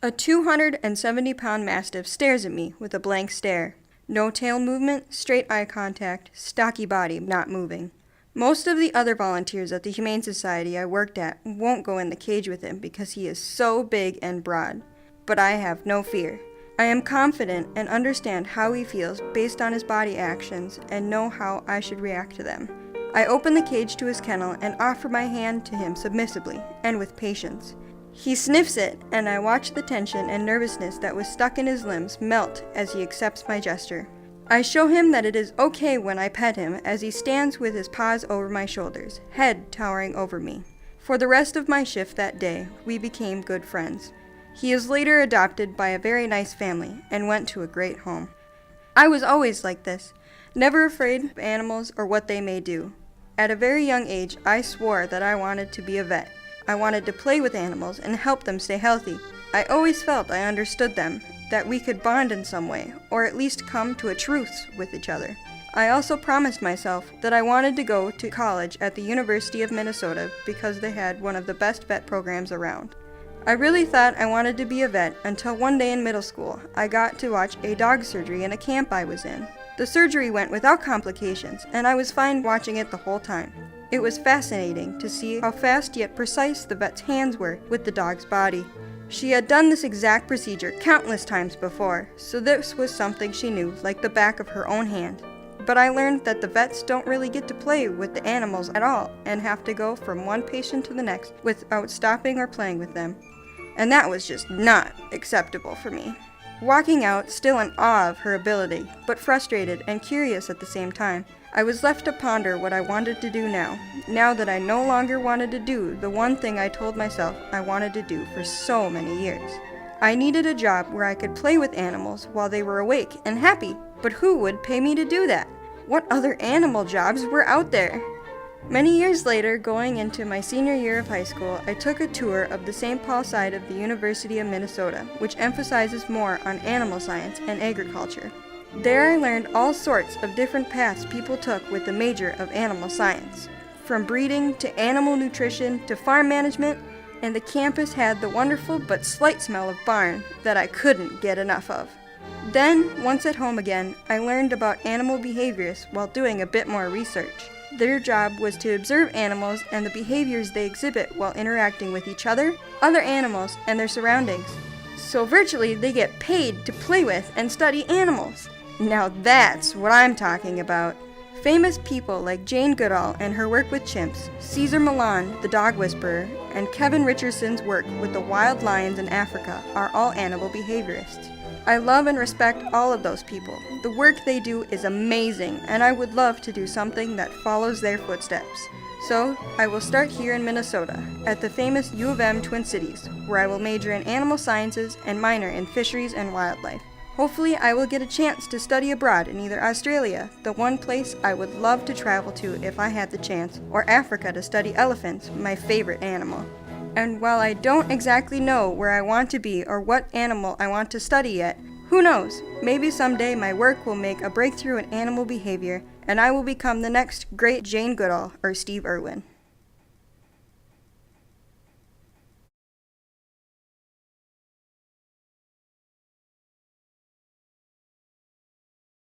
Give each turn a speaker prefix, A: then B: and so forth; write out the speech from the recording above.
A: A 270-pound mastiff stares at me with a blank stare. No tail movement, straight eye contact, stocky body not moving. Most of the other volunteers at the Humane Society I worked at won't go in the cage with him because he is so big and broad. But I have no fear. I am confident and understand how he feels based on his body actions and know how I should react to them. I open the cage to his kennel and offer my hand to him submissively and with patience. He sniffs it, and I watch the tension and nervousness that was stuck in his limbs melt as he accepts my gesture. I show him that it is okay when I pet him as he stands with his paws over my shoulders, head towering over me. For the rest of my shift that day, we became good friends. He is later adopted by a very nice family and went to a great home. I was always like this, never afraid of animals or what they may do. At a very young age, I swore that I wanted to be a vet. I wanted to play with animals and help them stay healthy. I always felt I understood them, that we could bond in some way, or at least come to a truce with each other. I also promised myself that I wanted to go to college at the University of Minnesota because they had one of the best vet programs around. I really thought I wanted to be a vet until one day in middle school, I got to watch a dog surgery in a camp I was in. The surgery went without complications, and I was fine watching it the whole time. It was fascinating to see how fast yet precise the vet's hands were with the dog's body. She had done this exact procedure countless times before, so this was something she knew like the back of her own hand. But I learned that the vets don't really get to play with the animals at all and have to go from one patient to the next without stopping or playing with them. And that was just not acceptable for me. Walking out, still in awe of her ability, but frustrated and curious at the same time, I was left to ponder what I wanted to do now that I no longer wanted to do the one thing I told myself I wanted to do for so many years. I needed a job where I could play with animals while they were awake and happy, but who would pay me to do that? What other animal jobs were out there? Many years later, going into my senior year of high school, I took a tour of the St. Paul side of the University of Minnesota, which emphasizes more on animal science and agriculture. There I learned all sorts of different paths people took with the major of animal science, from breeding to animal nutrition to farm management, and the campus had the wonderful but slight smell of barn that I couldn't get enough of. Then, once at home again, I learned about animal behaviorists while doing a bit more research. Their job was to observe animals and the behaviors they exhibit while interacting with each other, other animals, and their surroundings. So virtually, they get paid to play with and study animals. Now that's what I'm talking about. Famous people like Jane Goodall and her work with chimps, Cesar Millan, the dog whisperer, and Kevin Richardson's work with the wild lions in Africa are all animal behaviorists. I love and respect all of those people. The work they do is amazing, and I would love to do something that follows their footsteps. So, I will start here in Minnesota, at the famous U of M Twin Cities, where I will major in animal sciences and minor in fisheries and wildlife. Hopefully, I will get a chance to study abroad in either Australia, the one place I would love to travel to if I had the chance, or Africa to study elephants, my favorite animal. And while I don't exactly know where I want to be or what animal I want to study yet, who knows? Maybe someday my work will make a breakthrough in animal behavior, and I will become the next great Jane Goodall or Steve Irwin.